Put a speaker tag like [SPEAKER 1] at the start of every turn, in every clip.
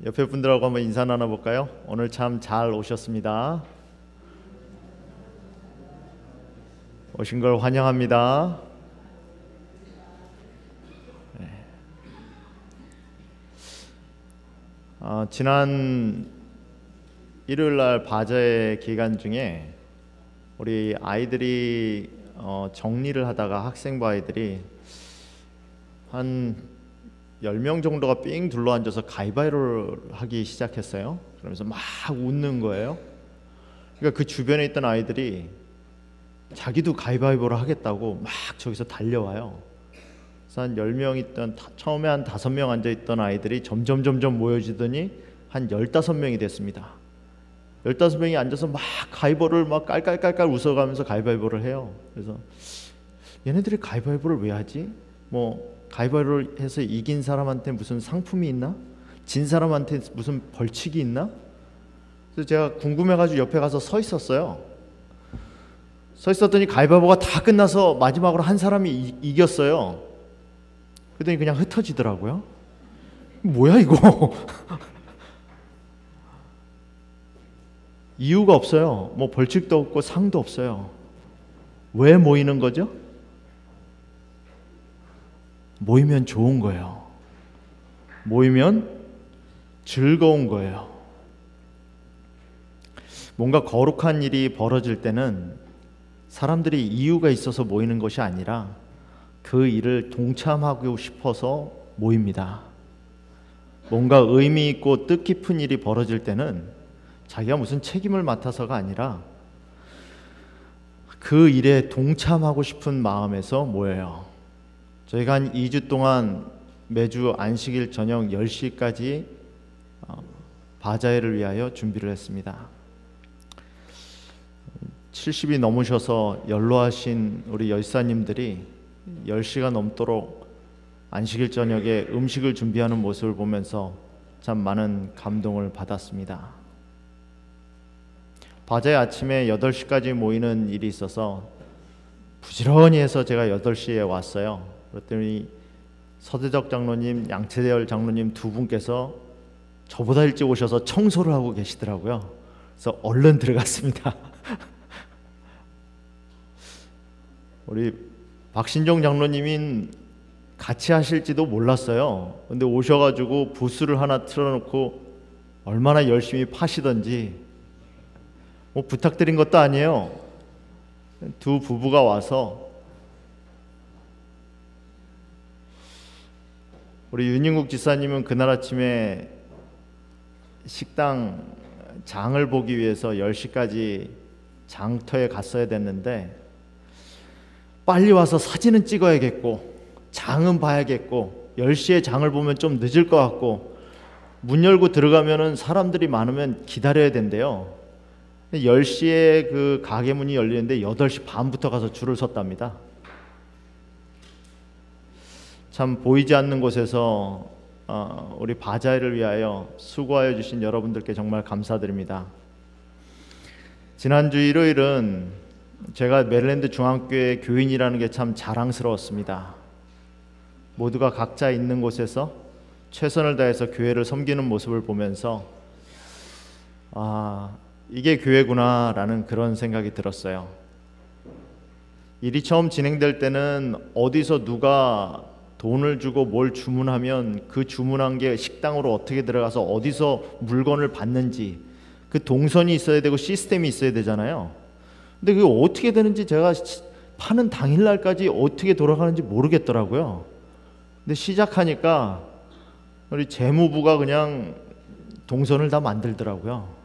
[SPEAKER 1] 옆에 분들하고 한번 인사 나눠볼까요? 오늘 참 잘 오셨습니다. 오신 걸 환영합니다. 지난 일요일날 바자회 기간 중에 우리 아이들이 정리를 하다가 학생부 아이들이 한 10명 정도가 삥 둘러앉아서 가위바위보를 하기 시작했어요. 그러면서 막 웃는 거예요. 그러니까 그 주변에 있던 아이들이 자기도 가위바위보를 하겠다고 막 저기서 달려와요. 그래서 한 10명 있던, 처음에 한 5명 앉아있던 아이들이 점점 모여지더니 한 15명이 됐습니다. 15명이 앉아서 막 가위바위보를 막 깔깔깔깔 웃어가면서 가위바위보를 해요. 그래서 얘네들이 가위바위보를 왜 하지? 가위바위보를 해서 이긴 사람한테 무슨 상품이 있나? 진 사람한테 무슨 벌칙이 있나? 그래서 제가 궁금해가지고 옆에 가서 서 있었어요. 서 있었더니 가위바위보가 다 끝나서 마지막으로 한 사람이 이겼어요. 그랬더니 그냥 흩어지더라고요. 뭐야 이거? 이유가 없어요. 벌칙도 없고 상도 없어요. 왜 모이는 거죠? 모이면 좋은 거예요. 모이면 즐거운 거예요. 뭔가 거룩한 일이 벌어질 때는 사람들이 이유가 있어서 모이는 것이 아니라 그 일을 동참하고 싶어서 모입니다. 뭔가 의미 있고 뜻깊은 일이 벌어질 때는 자기가 무슨 책임을 맡아서가 아니라 그 일에 동참하고 싶은 마음에서 모여요. 저희가 한 2주 동안 매주 안식일 저녁 10시까지 바자회를 위하여 준비를 했습니다. 70이 넘으셔서 연로하신 우리 열사님들이 10시가 넘도록 안식일 저녁에 음식을 준비하는 모습을 보면서 참 많은 감동을 받았습니다. 바자회 아침에 8시까지 모이는 일이 있어서 부지런히 해서 제가 8시에 왔어요. 그랬더니 서대적 장로님, 양채대열 장로님 두 분께서 저보다 일찍 오셔서 청소를 하고 계시더라고요. 그래서 얼른 들어갔습니다. 우리 박신종 장로님인 같이 하실지도 몰랐어요. 근데 오셔가지고 부스를 하나 틀어놓고 얼마나 열심히 파시던지 부탁드린 것도 아니에요. 두 부부가 와서 우리 윤인국 지사님은 그날 아침에 식당 장을 보기 위해서 10시까지 장터에 갔어야 됐는데 빨리 와서 사진은 찍어야겠고 장은 봐야겠고 10시에 장을 보면 좀 늦을 것 같고 문 열고 들어가면은 사람들이 많으면 기다려야 된대요. 10시에 그 가게 문이 열리는데 8시 반부터 가서 줄을 섰답니다. 참 보이지 않는 곳에서 우리 바자회를 위하여 수고하여 주신 여러분들께 정말 감사드립니다. 지난주 일요일은 제가 메릴랜드 중앙교회 교인이라는 게 참 자랑스러웠습니다. 모두가 각자 있는 곳에서 최선을 다해서 교회를 섬기는 모습을 보면서 이게 교회구나 라는 그런 생각이 들었어요. 일이 처음 진행될 때는 어디서 누가 돈을 주고 뭘 주문하면 그 주문한 게 식당으로 어떻게 들어가서 어디서 물건을 받는지 그 동선이 있어야 되고 시스템이 있어야 되잖아요. 근데 그게 어떻게 되는지 제가 파는 당일날까지 어떻게 돌아가는지 모르겠더라고요. 근데 시작하니까 우리 재무부가 그냥 동선을 다 만들더라고요.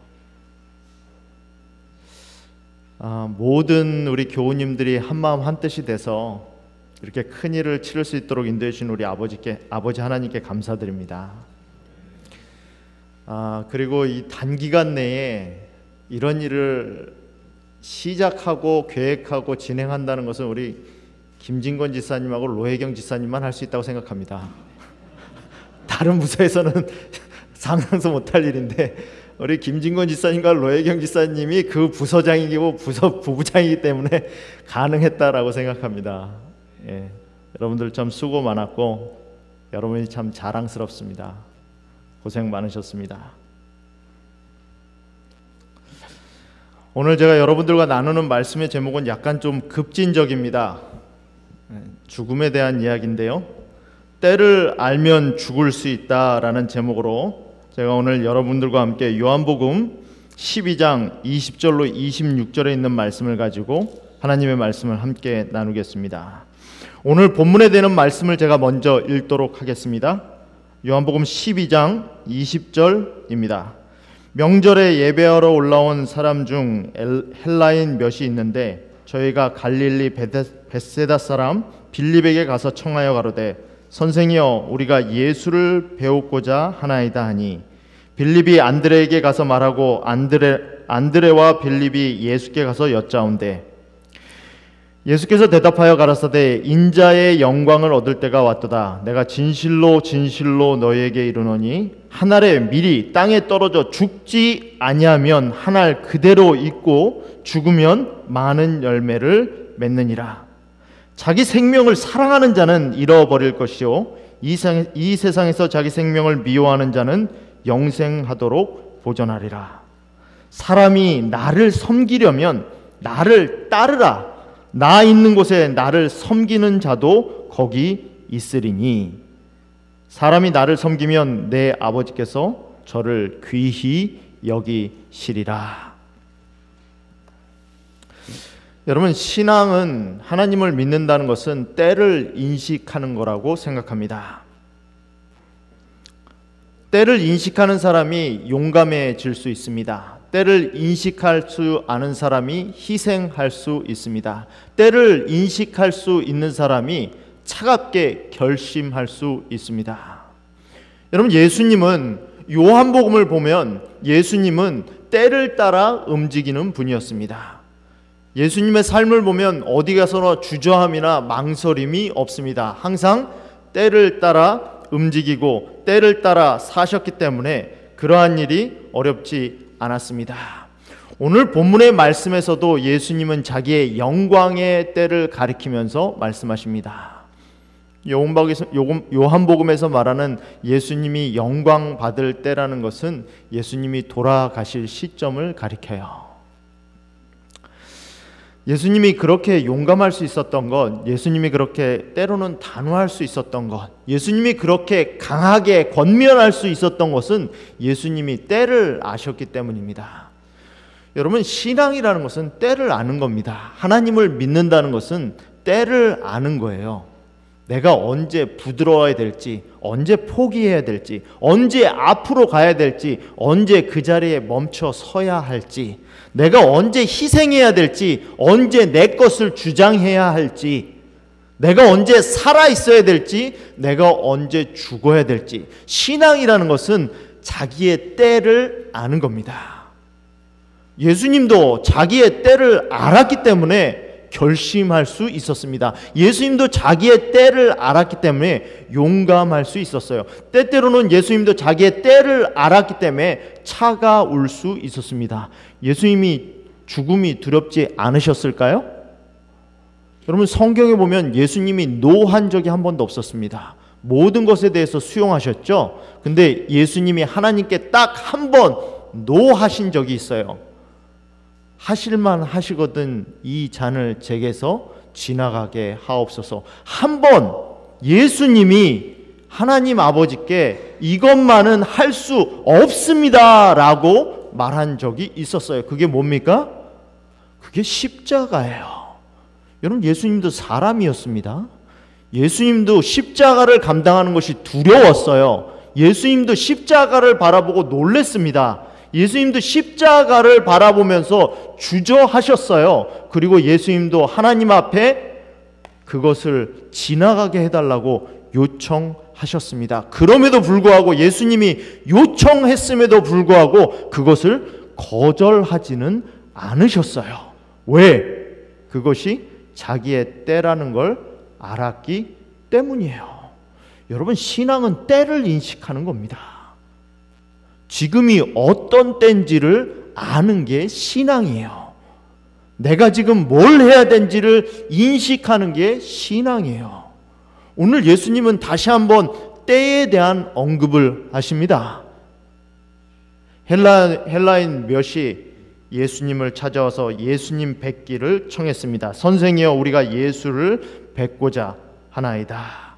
[SPEAKER 1] 모든 우리 교우님들이 한마음 한뜻이 돼서 이렇게 큰 일을 치를 수 있도록 인도해 주신 우리 아버지 하나님께 감사드립니다. 그리고 이 단기간 내에 이런 일을 시작하고 계획하고 진행한다는 것은 우리 김진권 지사님하고 로혜경 지사님만 할 수 있다고 생각합니다. 다른 부서에서는 상상도 못할 일인데 우리 김진권 지사님과 로혜경 지사님이 그 부서장이고 부서 부부장이기 때문에 가능했다라고 생각합니다. 여러분들 참 수고 많았고 여러분이 참 자랑스럽습니다. 고생 많으셨습니다. 오늘 제가 여러분들과 나누는 말씀의 제목은 약간 좀 급진적입니다. 죽음에 대한 이야기인데요. 때를 알면 죽을 수 있다라는 제목으로 제가 오늘 여러분들과 함께 요한복음 12장 20절로 26절에 있는 말씀을 가지고 하나님의 말씀을 함께 나누겠습니다. 오늘 본문에 되는 말씀을 제가 먼저 읽도록 하겠습니다. 요한복음 12장 20절입니다. 명절에 예배하러 올라온 사람 중 헬라인 몇이 있는데 저희가 갈릴리 벳세다 사람 빌립에게 가서 청하여 가로되 선생이여 우리가 예수를 배우고자 하나이다 하니 빌립이 안드레에게 가서 말하고 안드레와 빌립이 예수께 가서 여짜온대 예수께서 대답하여 가라사대 인자의 영광을 얻을 때가 왔도다. 내가 진실로 진실로 너희에게 이르노니 한 알에 밀이 땅에 떨어져 죽지 아니하면 한 알 그대로 있고 죽으면 많은 열매를 맺느니라. 자기 생명을 사랑하는 자는 잃어버릴 것이요 이 세상에서 자기 생명을 미워하는 자는 영생하도록 보존하리라. 사람이 나를 섬기려면 나를 따르라. 나 있는 곳에 나를 섬기는 자도 거기 있으리니 사람이 나를 섬기면 내 아버지께서 저를 귀히 여기시리라. 여러분, 신앙은 하나님을 믿는다는 것은 때를 인식하는 거라고 생각합니다. 때를 인식하는 사람이 용감해질 수 있습니다. 때를 인식할 수 아는 사람이 희생할 수 있습니다. 때를 인식할 수 있는 사람이 차갑게 결심할 수 있습니다. 여러분, 예수님은 요한복음을 보면 예수님은 때를 따라 움직이는 분이었습니다. 예수님의 삶을 보면 어디 가서나 주저함이나 망설임이 없습니다. 항상 때를 따라 움직이고 때를 따라 사셨기 때문에 그러한 일이 어렵지 않았습니다. 오늘 본문의 말씀에서도 예수님은 자기의 영광의 때를 가리키면서 말씀하십니다. 요한복음에서 말하는 예수님이 영광 받을 때라는 것은 예수님이 돌아가실 시점을 가리켜요. 예수님이 그렇게 용감할 수 있었던 것, 예수님이 그렇게 때로는 단호할 수 있었던 것, 예수님이 그렇게 강하게 권면할 수 있었던 것은 예수님이 때를 아셨기 때문입니다. 여러분, 신앙이라는 것은 때를 아는 겁니다. 하나님을 믿는다는 것은 때를 아는 거예요. 내가 언제 부드러워야 될지, 언제 포기해야 될지, 언제 앞으로 가야 될지, 언제 그 자리에 멈춰 서야 할지, 내가 언제 희생해야 될지, 언제 내 것을 주장해야 할지, 내가 언제 살아 있어야 될지, 내가 언제 죽어야 될지. 신앙이라는 것은 자기의 때를 아는 겁니다. 예수님도 자기의 때를 알았기 때문에 결심할 수 있었습니다. 예수님도 자기의 때를 알았기 때문에 용감할 수 있었어요. 때때로는 예수님도 자기의 때를 알았기 때문에 차가울 수 있었습니다. 예수님이 죽음이 두렵지 않으셨을까요? 여러분, 성경에 보면 예수님이 노한 적이 한 번도 없었습니다. 모든 것에 대해서 수용하셨죠. 근데 예수님이 하나님께 딱 한 번 노하신 적이 있어요. 하실만 하시거든 이 잔을 제게서 지나가게 하옵소서. 한 번 예수님이 하나님 아버지께 이것만은 할 수 없습니다 라고 말한 적이 있었어요. 그게 뭡니까? 그게 십자가예요. 여러분, 예수님도 사람이었습니다. 예수님도 십자가를 감당하는 것이 두려웠어요. 예수님도 십자가를 바라보고 놀랬습니다. 예수님도 십자가를 바라보면서 주저하셨어요. 그리고 예수님도 하나님 앞에 그것을 지나가게 해달라고 요청하셨습니다. 그럼에도 불구하고 예수님이 요청했음에도 불구하고 그것을 거절하지는 않으셨어요. 왜? 그것이 자기의 때라는 걸 알았기 때문이에요. 여러분, 신앙은 때를 인식하는 겁니다. 지금이 어떤 때인지를 아는 게 신앙이에요. 내가 지금 뭘 해야 되는지를 인식하는 게 신앙이에요. 오늘 예수님은 다시 한번 때에 대한 언급을 하십니다. 헬라인 몇이 예수님을 찾아와서 예수님 뵙기를 청했습니다. 선생이여, 우리가 예수를 뵙고자 하나이다.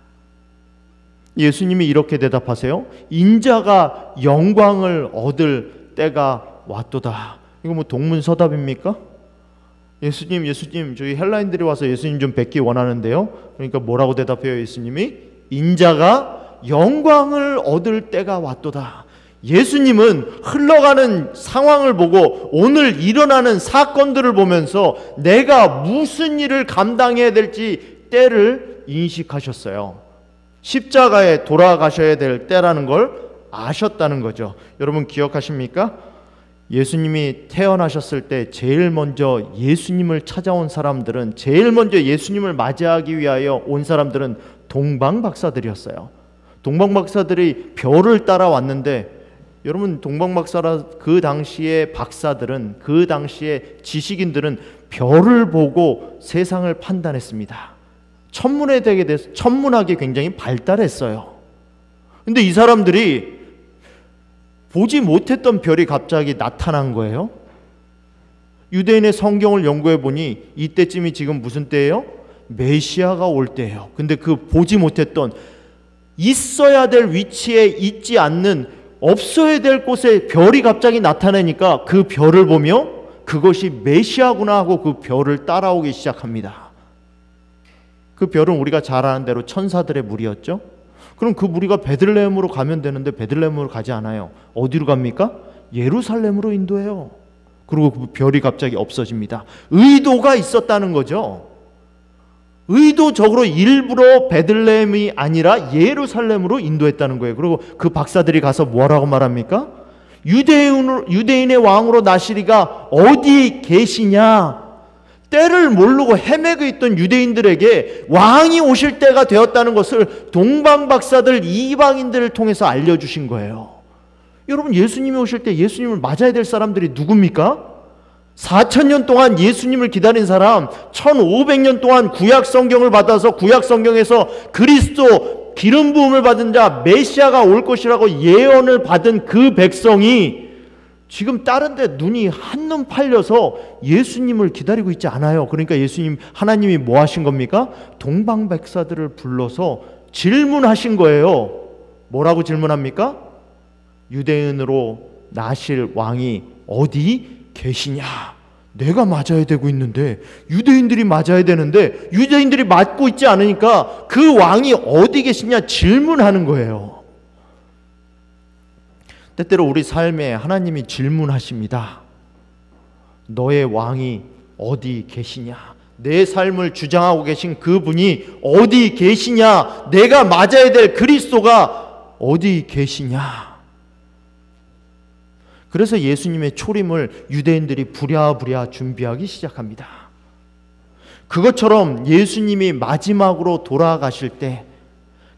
[SPEAKER 1] 예수님이 이렇게 대답하세요. 인자가 영광을 얻을 때가 왔도다. 이거 뭐 동문서답입니까? 예수님 저희 헬라인들이 와서 예수님 좀 뵙기 원하는데요. 그러니까 뭐라고 대답해요? 예수님이 인자가 영광을 얻을 때가 왔도다. 예수님은 흘러가는 상황을 보고 오늘 일어나는 사건들을 보면서 내가 무슨 일을 감당해야 될지 때를 인식하셨어요. 십자가에 돌아가셔야 될 때라는 걸 아셨다는 거죠. 여러분 기억하십니까? 예수님이 태어나셨을 때 제일 먼저 예수님을 찾아온 사람들은, 제일 먼저 예수님을 맞이하기 위하여 온 사람들은 동방박사들이었어요. 동방박사들이 별을 따라왔는데, 여러분 동방박사라 그 당시의 박사들은, 그 당시의 지식인들은 별을 보고 세상을 판단했습니다. 천문학이 굉장히 발달했어요. 근데 이 사람들이 보지 못했던 별이 갑자기 나타난 거예요. 유대인의 성경을 연구해 보니 이때쯤이 지금 무슨 때예요? 메시아가 올 때예요. 근데 그 보지 못했던, 있어야 될 위치에 있지 않는, 없어야 될 곳에 별이 갑자기 나타나니까 그 별을 보며 그것이 메시아구나 하고 그 별을 따라오기 시작합니다. 그 별은 우리가 잘 아는 대로 천사들의 무리였죠. 그럼 그 무리가 베들레헴으로 가면 되는데 베들레헴으로 가지 않아요. 어디로 갑니까? 예루살렘으로 인도해요. 그리고 그 별이 갑자기 없어집니다. 의도가 있었다는 거죠. 의도적으로 일부러 베들레헴이 아니라 예루살렘으로 인도했다는 거예요. 그리고 그 박사들이 가서 뭐라고 말합니까? 유대인의 왕으로 나시리가 어디 계시냐? 때를 모르고 헤매고 있던 유대인들에게 왕이 오실 때가 되었다는 것을 동방박사들, 이방인들을 통해서 알려주신 거예요. 여러분, 예수님이 오실 때 예수님을 맞아야 될 사람들이 누굽니까? 4,000년 동안 예수님을 기다린 사람, 1,500년 동안 구약 성경을 받아서 구약 성경에서 그리스도 기름 부음을 받은 자 메시아가 올 것이라고 예언을 받은 그 백성이 지금 다른 데 눈이 한눈 팔려서 예수님을 기다리고 있지 않아요. 그러니까 하나님이 뭐 하신 겁니까? 동방백사들을 불러서 질문하신 거예요. 뭐라고 질문합니까? 유대인으로 나실 왕이 어디 계시냐? 내가 맞아야 되고 있는데, 유대인들이 맞아야 되는데 유대인들이 맞고 있지 않으니까 그 왕이 어디 계시냐 질문하는 거예요. 때때로 우리 삶에 하나님이 질문하십니다. 너의 왕이 어디 계시냐? 내 삶을 주장하고 계신 그분이 어디 계시냐? 내가 맞아야 될 그리스도가 어디 계시냐? 그래서 예수님의 초림을 유대인들이 부랴부랴 준비하기 시작합니다. 그것처럼 예수님이 마지막으로 돌아가실 때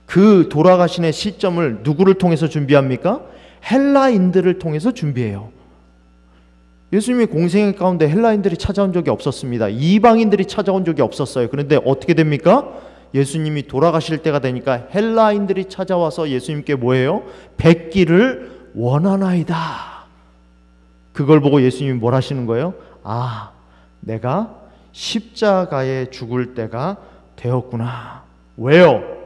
[SPEAKER 1] 그 돌아가시는 시점을 누구를 통해서 준비합니까? 헬라인들을 통해서 준비해요. 예수님이 공생 가운데 헬라인들이 찾아온 적이 없었습니다. 이방인들이 찾아온 적이 없었어요. 그런데 어떻게 됩니까? 예수님이 돌아가실 때가 되니까 헬라인들이 찾아와서 예수님께 뭐예요? 뵙기를 원하나이다. 그걸 보고 예수님이 뭘 하시는 거예요? 아, 내가 십자가에 죽을 때가 되었구나. 왜요?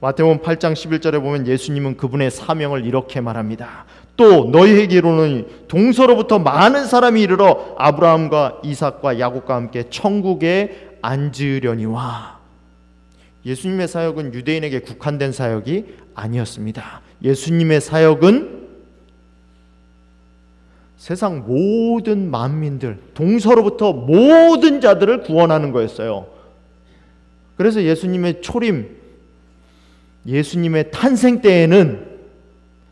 [SPEAKER 1] 마태복음 8장 11절에 보면 예수님은 그분의 사명을 이렇게 말합니다. 또 너희에게로는 동서로부터 많은 사람이 이르러 아브라함과 이삭과 야곱과 함께 천국에 앉으려니와. 예수님의 사역은 유대인에게 국한된 사역이 아니었습니다. 예수님의 사역은 세상 모든 만민들, 동서로부터 모든 자들을 구원하는 거였어요. 그래서 예수님의 초림, 예수님의 탄생 때에는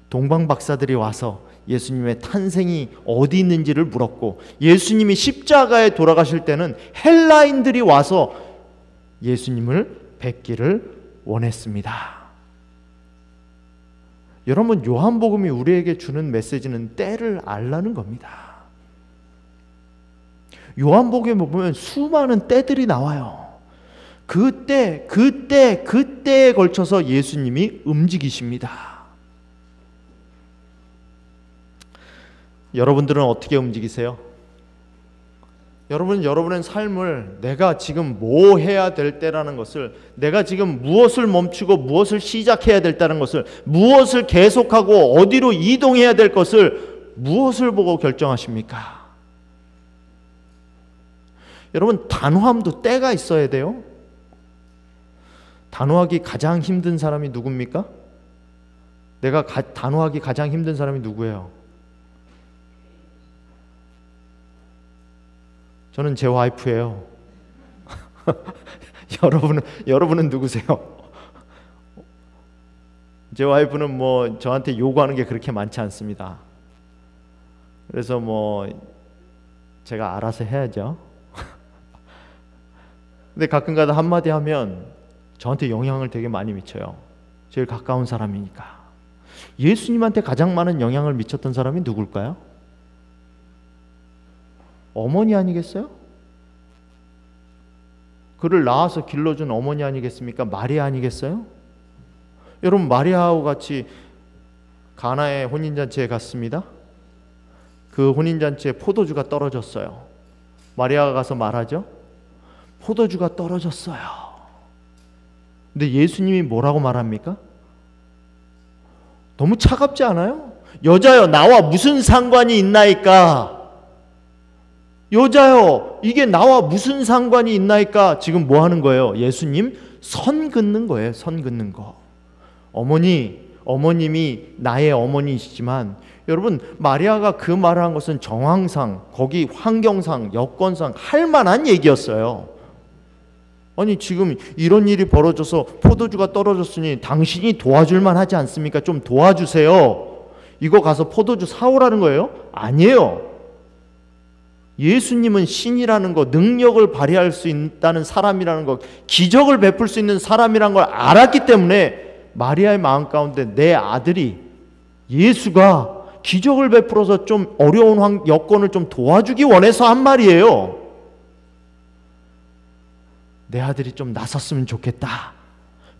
[SPEAKER 1] 동방박사들이 와서 예수님의 탄생이 어디 있는지를 물었고, 예수님이 십자가에 돌아가실 때는 헬라인들이 와서 예수님을 뵙기를 원했습니다. 여러분, 요한복음이 우리에게 주는 메시지는 때를 알라는 겁니다. 요한복음에 보면 수많은 때들이 나와요. 그때에 걸쳐서 예수님이 움직이십니다. 여러분들은 어떻게 움직이세요? 여러분의 삶을 내가 지금 뭐 해야 될 때라는 것을, 내가 지금 무엇을 멈추고 무엇을 시작해야 될 때라는 것을, 무엇을 계속하고 어디로 이동해야 될 것을 무엇을 보고 결정하십니까? 여러분, 단호함도 때가 있어야 돼요. 단호하기 가장 힘든 사람이 누굽니까? 단호하기 가장 힘든 사람이 누구예요? 저는 제 와이프예요. 여러분은 누구세요? 제 와이프는 뭐 저한테 요구하는 게 그렇게 많지 않습니다. 그래서 뭐 제가 알아서 해야죠. 근데 가끔가다 한마디 하면 저한테 영향을 되게 많이 미쳐요. 제일 가까운 사람이니까. 예수님한테 가장 많은 영향을 미쳤던 사람이 누굴까요? 어머니 아니겠어요? 그를 낳아서 길러준 어머니 아니겠습니까? 마리아 아니겠어요? 여러분, 마리아하고 같이 가나의 혼인잔치에 갔습니다. 그 혼인잔치에 포도주가 떨어졌어요. 마리아가 가서 말하죠. 포도주가 떨어졌어요. 근데 예수님이 뭐라고 말합니까? 너무 차갑지 않아요? 여자여, 나와 무슨 상관이 있나이까? 여자여, 이게 나와 무슨 상관이 있나이까? 지금 뭐 하는 거예요? 예수님 선 긋는 거예요. 선 긋는 거. 어머님이 나의 어머니시지만, 여러분, 마리아가 그 말을 한 것은 정황상, 거기 환경상, 여건상 할 만한 얘기였어요. 아니, 지금 이런 일이 벌어져서 포도주가 떨어졌으니 당신이 도와줄 만하지 않습니까? 좀 도와주세요. 이거 가서 포도주 사오라는 거예요? 아니에요. 예수님은 신이라는 것, 능력을 발휘할 수 있다는 사람이라는 것, 기적을 베풀 수 있는 사람이라는 걸 알았기 때문에 마리아의 마음 가운데 내 아들이, 예수가 기적을 베풀어서 좀 어려운 여건을 좀 도와주기 원해서 한 말이에요. 내 아들이 좀 나섰으면 좋겠다.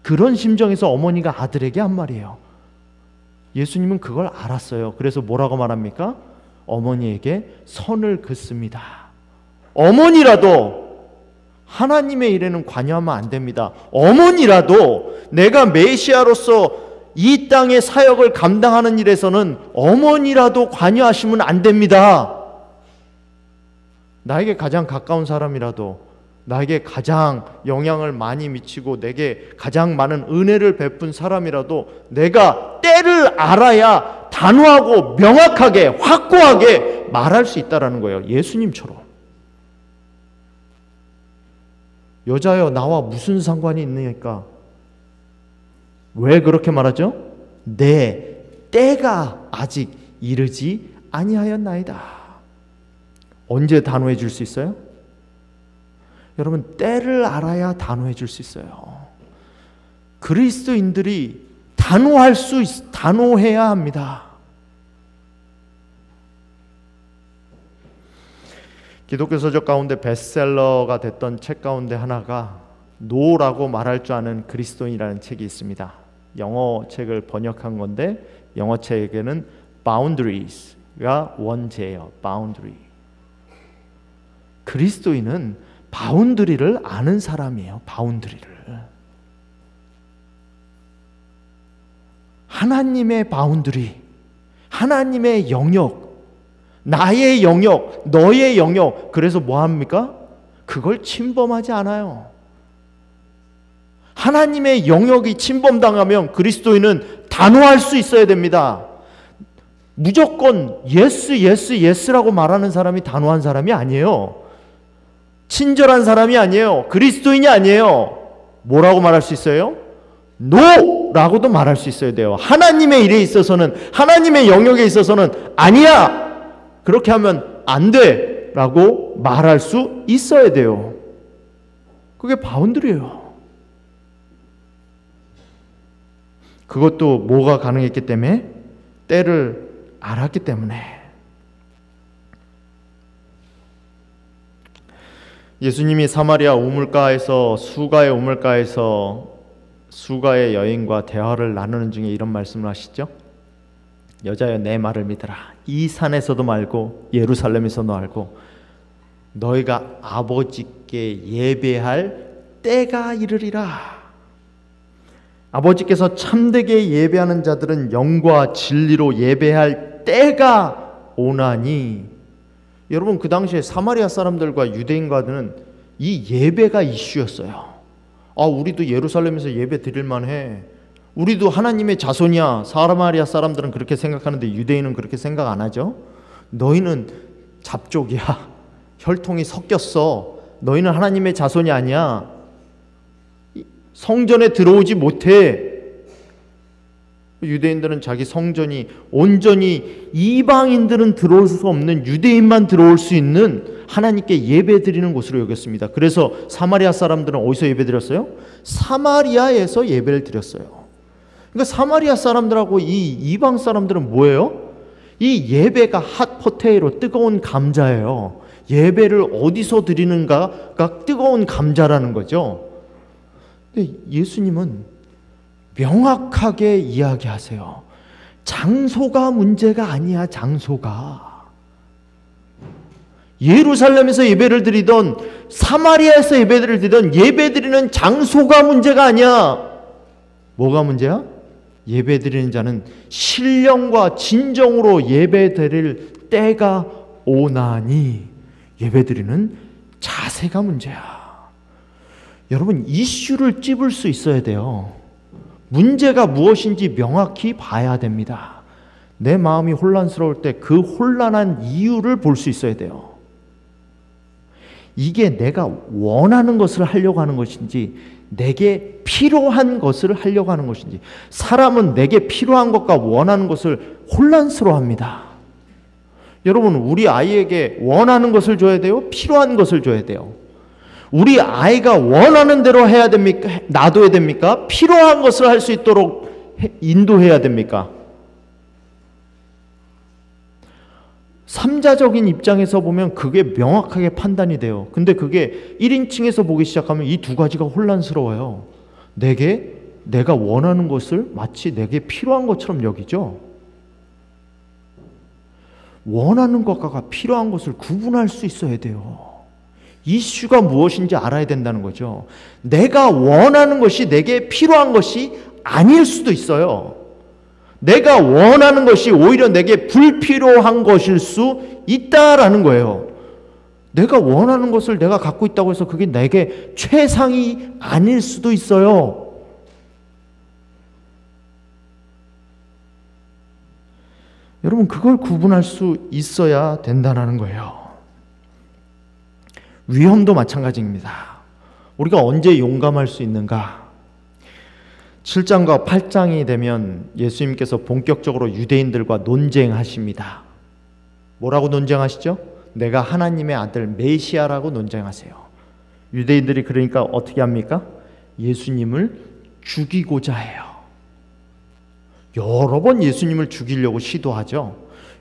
[SPEAKER 1] 그런 심정에서 어머니가 아들에게 한 말이에요. 예수님은 그걸 알았어요. 그래서 뭐라고 말합니까? 어머니에게 선을 긋습니다. 어머니라도 하나님의 일에는 관여하면 안 됩니다. 어머니라도 내가 메시아로서 이 땅의 사역을 감당하는 일에서는 어머니라도 관여하시면 안 됩니다. 나에게 가장 가까운 사람이라도, 나에게 가장 영향을 많이 미치고 내게 가장 많은 은혜를 베푼 사람이라도 내가 때를 알아야 단호하고 명확하게 확고하게 말할 수 있다는 거예요. 예수님처럼. 여자여, 나와 무슨 상관이 있느니까? 왜 그렇게 말하죠? 내 때가 아직 이르지 아니하였나이다. 언제 단호해질 수 있어요? 여러분, 때를 알아야 단호해질 수 있어요. 그리스도인들이 단호해야 합니다. 기독교 서적 가운데 베스트셀러가 됐던 책 가운데 하나가 노라고 말할 줄 아는 그리스도인이라는 책이 있습니다. 영어 책을 번역한 건데 영어 책에는 boundaries가 원제예요. boundary. 그리스도인은 바운드리를 아는 사람이에요. 바운드리를. 하나님의 바운드리, 하나님의 영역, 나의 영역, 너의 영역. 그래서 뭐 합니까? 그걸 침범하지 않아요. 하나님의 영역이 침범당하면 그리스도인은 단호할 수 있어야 됩니다. 무조건 예스라고 말하는 사람이 단호한 사람이 아니에요. 친절한 사람이 아니에요. 그리스도인이 아니에요. 뭐라고 말할 수 있어요? 노라고도 말할 수 있어야 돼요. 하나님의 일에 있어서는, 하나님의 영역에 있어서는 아니야, 그렇게 하면 안 돼 라고 말할 수 있어야 돼요. 그게 바운드리예요. 그것도 뭐가 가능했기 때문에? 때를 알았기 때문에. 예수님이 사마리아 우물가에서, 수가의 우물가에서 수가의 여인과 대화를 나누는 중에 이런 말씀을 하시죠. 여자여 내 말을 믿으라. 이 산에서도 말고 예루살렘에서도 말고 너희가 아버지께 예배할 때가 이르리라. 아버지께서 참되게 예배하는 자들은 영과 진리로 예배할 때가 오나니. 여러분, 그 당시에 사마리아 사람들과 유대인과는 이 예배가 이슈였어요. 우리도 예루살렘에서 예배 드릴 만해. 우리도 하나님의 자손이야. 사마리아 사람들은 그렇게 생각하는데 유대인은 그렇게 생각 안 하죠. 너희는 잡족이야. 혈통이 섞였어. 너희는 하나님의 자손이 아니야. 성전에 들어오지 못해. 유대인들은 자기 성전이 온전히 이방인들은 들어올 수 없는 유대인만 들어올 수 있는 하나님께 예배드리는 곳으로 여겼습니다. 그래서 사마리아 사람들은 어디서 예배드렸어요? 사마리아에서 예배를 드렸어요. 그러니까 사마리아 사람들하고 이 이방 사람들은 뭐예요? 이 예배가 핫포테이로 뜨거운 감자예요. 예배를 어디서 드리는가가 뜨거운 감자라는 거죠. 근데 예수님은 명확하게 이야기하세요. 장소가 문제가 아니야. 장소가 예루살렘에서 예배를 드리던 사마리아에서 예배를 드리던 예배드리는 장소가 문제가 아니야. 뭐가 문제야? 예배드리는 자는 신령과 진정으로 예배드릴 때가 오나니. 예배드리는 자세가 문제야. 여러분, 이슈를 찝을 수 있어야 돼요. 문제가 무엇인지 명확히 봐야 됩니다. 내 마음이 혼란스러울 때 그 혼란한 이유를 볼 수 있어야 돼요. 이게 내가 원하는 것을 하려고 하는 것인지 내게 필요한 것을 하려고 하는 것인지. 사람은 내게 필요한 것과 원하는 것을 혼란스러워합니다. 여러분, 우리 아이에게 원하는 것을 줘야 돼요? 필요한 것을 줘야 돼요? 우리 아이가 원하는 대로 해야 됩니까? 놔둬야 됩니까? 필요한 것을 할 수 있도록 인도해야 됩니까? 삼자적인 입장에서 보면 그게 명확하게 판단이 돼요. 근데 그게 1인칭에서 보기 시작하면 이 두 가지가 혼란스러워요. 내가 원하는 것을 마치 내게 필요한 것처럼 여기죠. 원하는 것과 필요한 것을 구분할 수 있어야 돼요. 이슈가 무엇인지 알아야 된다는 거죠. 내가 원하는 것이 내게 필요한 것이 아닐 수도 있어요. 내가 원하는 것이 오히려 내게 불필요한 것일 수 있다라는 거예요. 내가 원하는 것을 내가 갖고 있다고 해서 그게 내게 최상이 아닐 수도 있어요. 여러분, 그걸 구분할 수 있어야 된다는 거예요. 위험도 마찬가지입니다. 우리가 언제 용감할 수 있는가? 7장과 8장이 되면 예수님께서 본격적으로 유대인들과 논쟁하십니다. 뭐라고 논쟁하시죠? 내가 하나님의 아들 메시아라고 논쟁하세요. 유대인들이 그러니까 어떻게 합니까? 예수님을 죽이고자 해요. 여러 번 예수님을 죽이려고 시도하죠.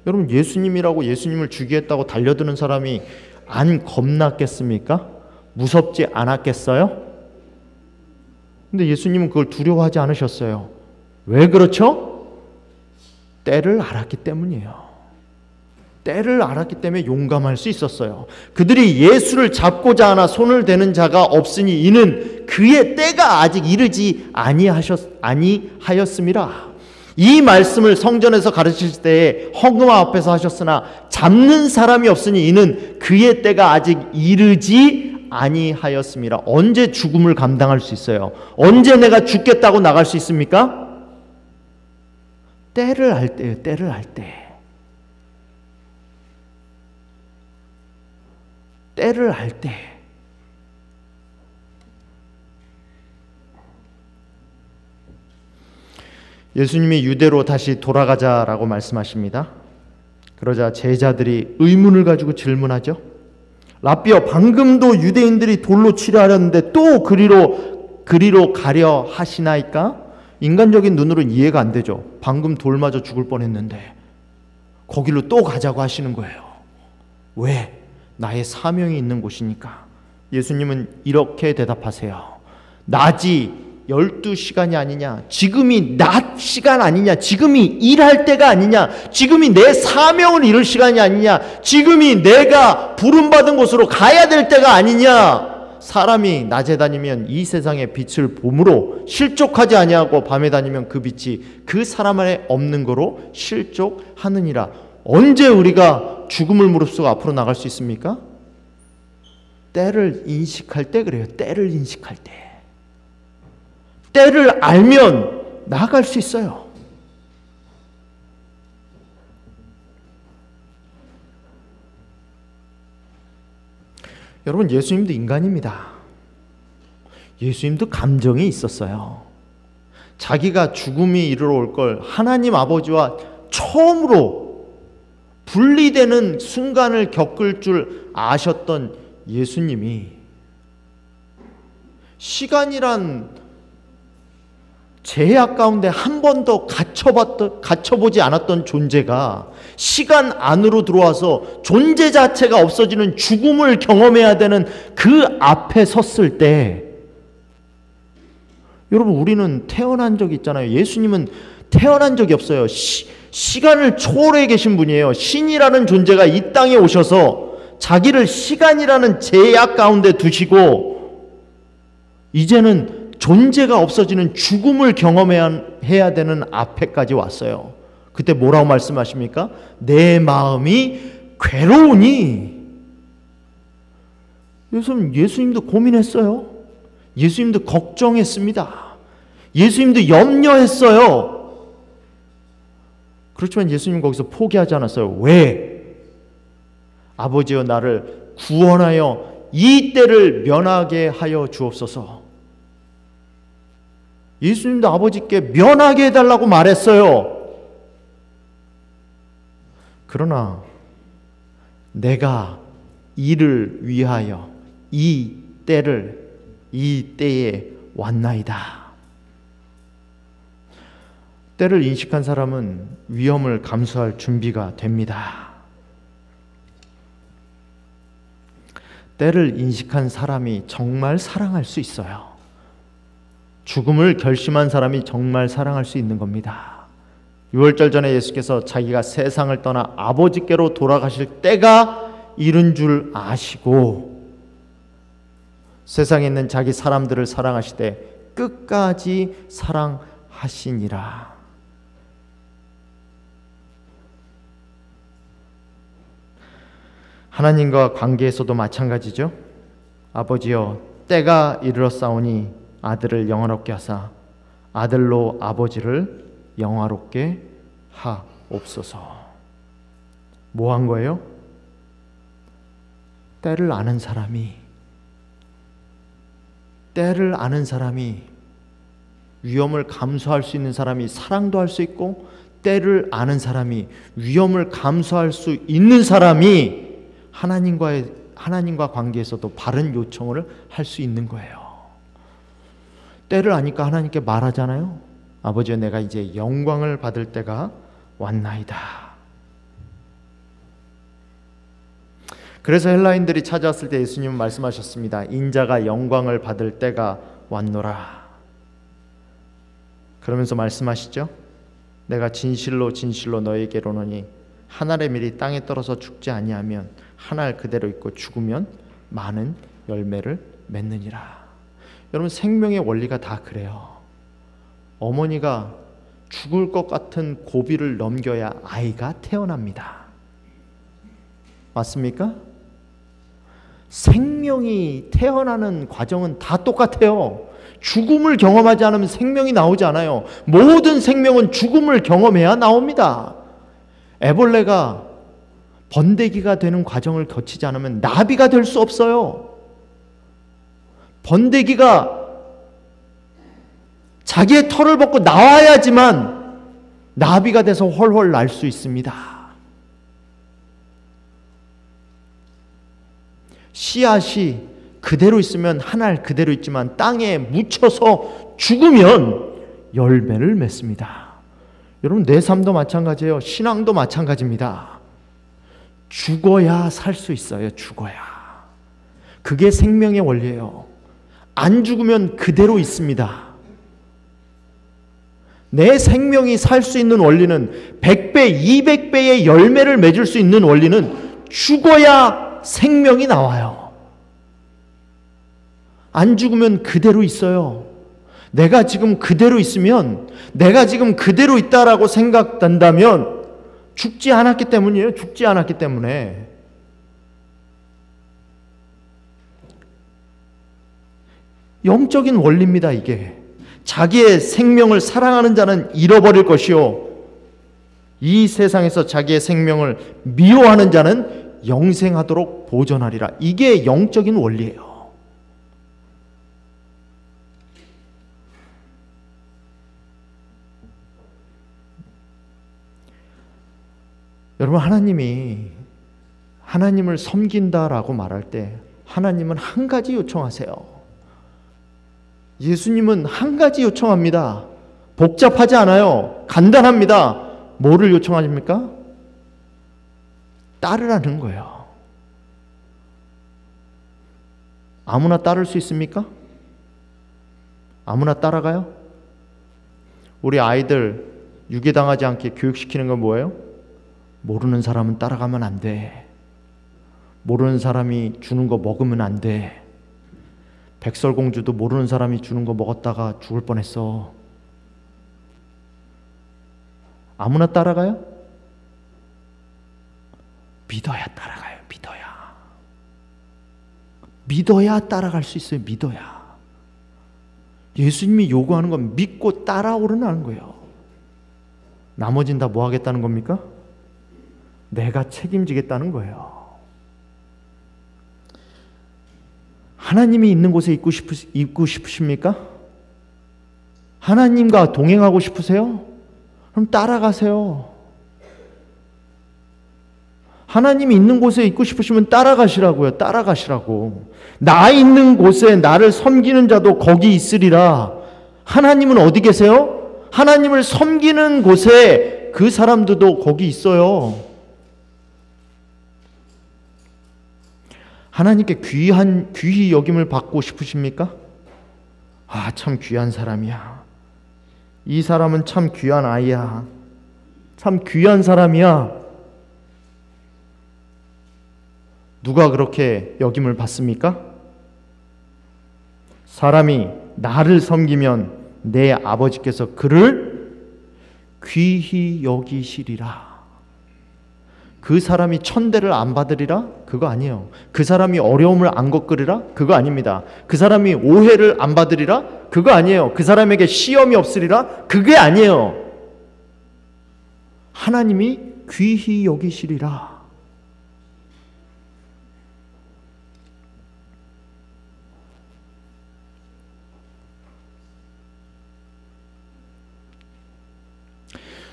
[SPEAKER 1] 여러분, 예수님이라고 예수님을 죽이겠다고 달려드는 사람이 안 겁났겠습니까? 무섭지 않았겠어요? 근데 예수님은 그걸 두려워하지 않으셨어요. 왜 그렇죠? 때를 알았기 때문이에요. 때를 알았기 때문에 용감할 수 있었어요. 그들이 예수를 잡고자 하나 손을 대는 자가 없으니 이는 그의 때가 아직 이르지 아니하였음이라. 이 말씀을 성전에서 가르칠 때에 헌금 앞에서 하셨으나 잡는 사람이 없으니 이는 그의 때가 아직 이르지 아니하였음이라. 언제 죽음을 감당할 수 있어요? 언제 내가 죽겠다고 나갈 수 있습니까? 때를 알 때예요. 때를 알 때. 때를 알 때. 예수님이 유대로 다시 돌아가자라고 말씀하십니다. 그러자 제자들이 의문을 가지고 질문하죠. 라삐어, 방금도 유대인들이 돌로 치려 하렸는데 또 그리로 가려 하시나이까? 인간적인 눈으로는 이해가 안 되죠. 방금 돌 맞아 죽을 뻔했는데 거기로 또 가자고 하시는 거예요. 왜? 나의 사명이 있는 곳이니까. 예수님은 이렇게 대답하세요. 낮이 12시간이 아니냐, 지금이 낮 시간 아니냐, 지금이 일할 때가 아니냐, 지금이 내 사명을 이룰 시간이 아니냐, 지금이 내가 부름받은 곳으로 가야 될 때가 아니냐. 사람이 낮에 다니면 이 세상의 빛을 봄으로 실족하지 아니하고 밤에 다니면 그 빛이 그 사람 안에 없는 거로 실족하느니라. 언제 우리가 죽음을 무릅쓰고 앞으로 나갈 수 있습니까? 때를 인식할 때 그래요. 때를 인식할 때. 때를 알면 나아갈 수 있어요. 여러분, 예수님도 인간입니다. 예수님도 감정이 있었어요. 자기가 죽음이 이르러 올 걸 하나님 아버지와 처음으로 분리되는 순간을 겪을 줄 아셨던 예수님이 시간이란 제약 가운데 한 번도 갇혀보지 않았던 존재가 시간 안으로 들어와서 존재 자체가 없어지는 죽음을 경험해야 되는 그 앞에 섰을 때, 여러분, 우리는 태어난 적이 있잖아요. 예수님은 태어난 적이 없어요. 시간을 초월해 계신 분이에요. 신이라는 존재가 이 땅에 오셔서 자기를 시간이라는 제약 가운데 두시고 이제는 존재가 없어지는 죽음을 경험해야 되는 앞에까지 왔어요. 그때 뭐라고 말씀하십니까? 내 마음이 괴로우니. 예수님도 고민했어요. 예수님도 걱정했습니다. 예수님도 염려했어요. 그렇지만 예수님 거기서 포기하지 않았어요. 왜? 아버지여, 나를 구원하여 이 때를 면하게 하여 주옵소서. 예수님도 아버지께 면하게 해달라고 말했어요. 그러나 내가 이를 위하여 이 때에 왔나이다. 때를 인식한 사람은 위험을 감수할 준비가 됩니다. 때를 인식한 사람이 정말 사랑할 수 있어요. 죽음을 결심한 사람이 정말 사랑할 수 있는 겁니다. 유월절 전에 예수께서 자기가 세상을 떠나 아버지께로 돌아가실 때가 이른 줄 아시고 세상에 있는 자기 사람들을 사랑하시되 끝까지 사랑하시니라. 하나님과 관계에서도 마찬가지죠. 아버지여, 때가 이르렀사오니 아들을 영화롭게 하사 아들로 아버지를 영화롭게 하옵소서. 뭐 한 거예요? 때를 아는 사람이 위험을 감수할 수 있는 사람이 사랑도 할 수 있고, 때를 아는 사람이 위험을 감수할 수 있는 사람이 하나님과 관계에서도 바른 요청을 할 수 있는 거예요. 때를 아니까 하나님께 말하잖아요. 아버지여, 내가 이제 영광을 받을 때가 왔나이다. 그래서 헬라인들이 찾아왔을 때 예수님은 말씀하셨습니다. 인자가 영광을 받을 때가 왔노라. 그러면서 말씀하시죠. 내가 진실로 진실로 너에게 이르노니 한 알의 밀이 땅에 떨어져 죽지 아니하면 한 알 그대로 있고 죽으면 많은 열매를 맺느니라. 여러분, 생명의 원리가 다 그래요. 어머니가 죽을 것 같은 고비를 넘겨야 아이가 태어납니다. 맞습니까? 생명이 태어나는 과정은 다 똑같아요. 죽음을 경험하지 않으면 생명이 나오지 않아요. 모든 생명은 죽음을 경험해야 나옵니다. 애벌레가 번데기가 되는 과정을 거치지 않으면 나비가 될 수 없어요. 번데기가 자기의 털을 벗고 나와야지만 나비가 돼서 훨훨 날 수 있습니다. 씨앗이 그대로 있으면 한 알 그대로 있지만 땅에 묻혀서 죽으면 열매를 맺습니다. 여러분, 내 삶도 마찬가지예요. 신앙도 마찬가지입니다. 죽어야 살 수 있어요. 죽어야. 그게 생명의 원리예요. 안 죽으면 그대로 있습니다. 내 생명이 살 수 있는 원리는 100배, 200배의 열매를 맺을 수 있는 원리는 죽어야 생명이 나와요. 안 죽으면 그대로 있어요. 내가 지금 그대로 있으면, 내가 지금 그대로 있다라고 생각된다면 죽지 않았기 때문이에요. 죽지 않았기 때문에. 영적인 원리입니다, 이게. 자기의 생명을 사랑하는 자는 잃어버릴 것이요, 이 세상에서 자기의 생명을 미워하는 자는 영생하도록 보존하리라. 이게 영적인 원리예요. 여러분, 하나님을 섬긴다라고 말할 때 하나님은 한 가지 요청하세요. 예수님은 한 가지 요청합니다. 복잡하지 않아요. 간단합니다. 뭐를 요청하십니까? 따르라는 거예요. 아무나 따를 수 있습니까? 아무나 따라가요? 우리 아이들 유괴당하지 않게 교육시키는 건 뭐예요? 모르는 사람은 따라가면 안 돼. 모르는 사람이 주는 거 먹으면 안 돼. 백설공주도 모르는 사람이 주는 거 먹었다가 죽을 뻔했어. 아무나 따라가요? 믿어야 따라가요. 믿어야 따라갈 수 있어요. 믿어야. 예수님이 요구하는 건 믿고 따라오라는 거예요. 나머진 다 뭐 하겠다는 겁니까? 내가 책임지겠다는 거예요. 하나님이 있는 곳에 있고 싶으십니까? 하나님과 동행하고 싶으세요? 그럼 따라가세요. 하나님이 있는 곳에 있고 싶으시면 따라가시라고요. 따라가시라고. 나 있는 곳에 나를 섬기는 자도 거기 있으리라. 하나님은 어디 계세요? 하나님을 섬기는 곳에 그 사람들도 거기 있어요. 하나님께 귀히 여김을 받고 싶으십니까? 아, 참 귀한 사람이야. 이 사람은 참 귀한 아이야. 참 귀한 사람이야. 누가 그렇게 여김을 받습니까? 사람이 나를 섬기면 내 아버지께서 그를 귀히 여기시리라. 그 사람이 천대를 안 받으리라? 그거 아니에요. 그 사람이 어려움을 안 겪으리라? 그거 아닙니다. 그 사람이 오해를 안 받으리라? 그거 아니에요. 그 사람에게 시험이 없으리라? 그게 아니에요. 하나님이 귀히 여기시리라.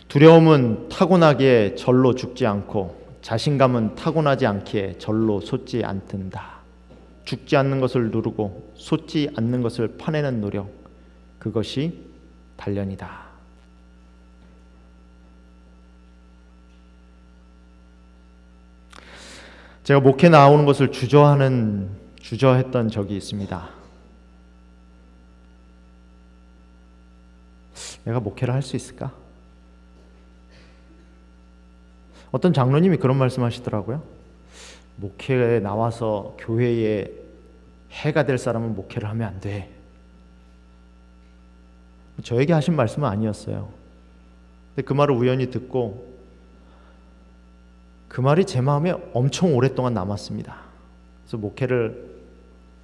[SPEAKER 1] 두려움은 타고나기에 절로 죽지 않고 자신감은 타고나지 않기에 절로 솟지 않든다. 죽지 않는 것을 누르고 솟지 않는 것을 파내는 노력, 그것이 단련이다. 제가 목회 나오는 것을 주저했던 적이 있습니다. 내가 목회를 할 수 있을까? 어떤 장로님이 그런 말씀하시더라고요. 목회에 나와서 교회에 해가 될 사람은 목회를 하면 안 돼. 저에게 하신 말씀은 아니었어요. 근데 그 말을 우연히 듣고 그 말이 제 마음에 엄청 오랫동안 남았습니다. 그래서 목회를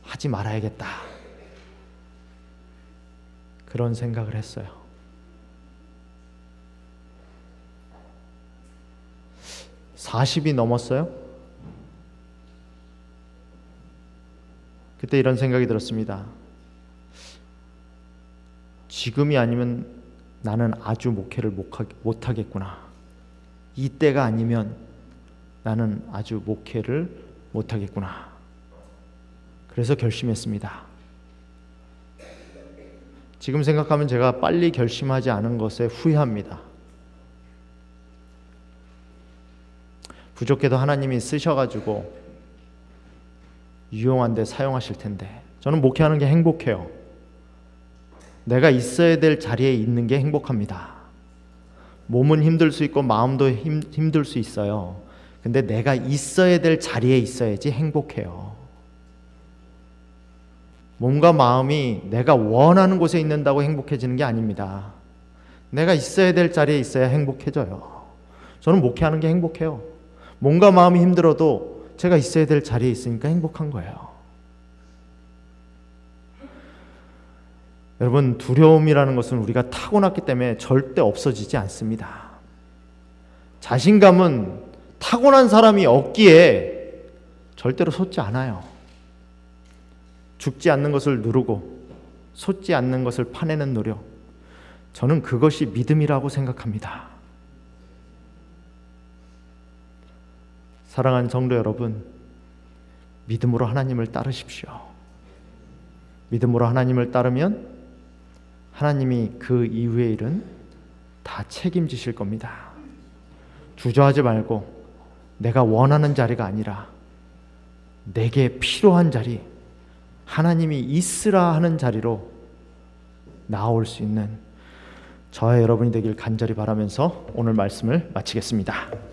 [SPEAKER 1] 하지 말아야겠다, 그런 생각을 했어요. (40이) 넘었어요. 그때 이런 생각이 들었습니다. 지금이 아니면 나는 아주 목회를 못하겠구나. 이때가 아니면 나는 아주 목회를 못하겠구나. 그래서 결심했습니다. 지금 생각하면 제가 빨리 결심하지 않은 것에 후회합니다. 부족해도 하나님이 쓰셔가지고 유용한 데 사용하실 텐데, 저는 목회하는 게 행복해요. 내가 있어야 될 자리에 있는 게 행복합니다. 몸은 힘들 수 있고 마음도 힘들 수 있어요. 근데 내가 있어야 될 자리에 있어야지 행복해요. 몸과 마음이 내가 원하는 곳에 있는다고 행복해지는 게 아닙니다. 내가 있어야 될 자리에 있어야 행복해져요. 저는 목회하는 게 행복해요. 몸과 마음이 힘들어도 제가 있어야 될 자리에 있으니까 행복한 거예요. 여러분, 두려움이라는 것은 우리가 타고났기 때문에 절대 없어지지 않습니다. 자신감은 타고난 사람이 없기에 절대로 솟지 않아요. 죽지 않는 것을 누르고 솟지 않는 것을 파내는 노력, 저는 그것이 믿음이라고 생각합니다. 사랑하는 성도 여러분, 믿음으로 하나님을 따르십시오. 믿음으로 하나님을 따르면 하나님이 그 이후의 일은 다 책임지실 겁니다. 주저하지 말고 내가 원하는 자리가 아니라 내게 필요한 자리, 하나님이 있으라 하는 자리로 나올 수 있는 저와 여러분이 되길 간절히 바라면서 오늘 말씀을 마치겠습니다.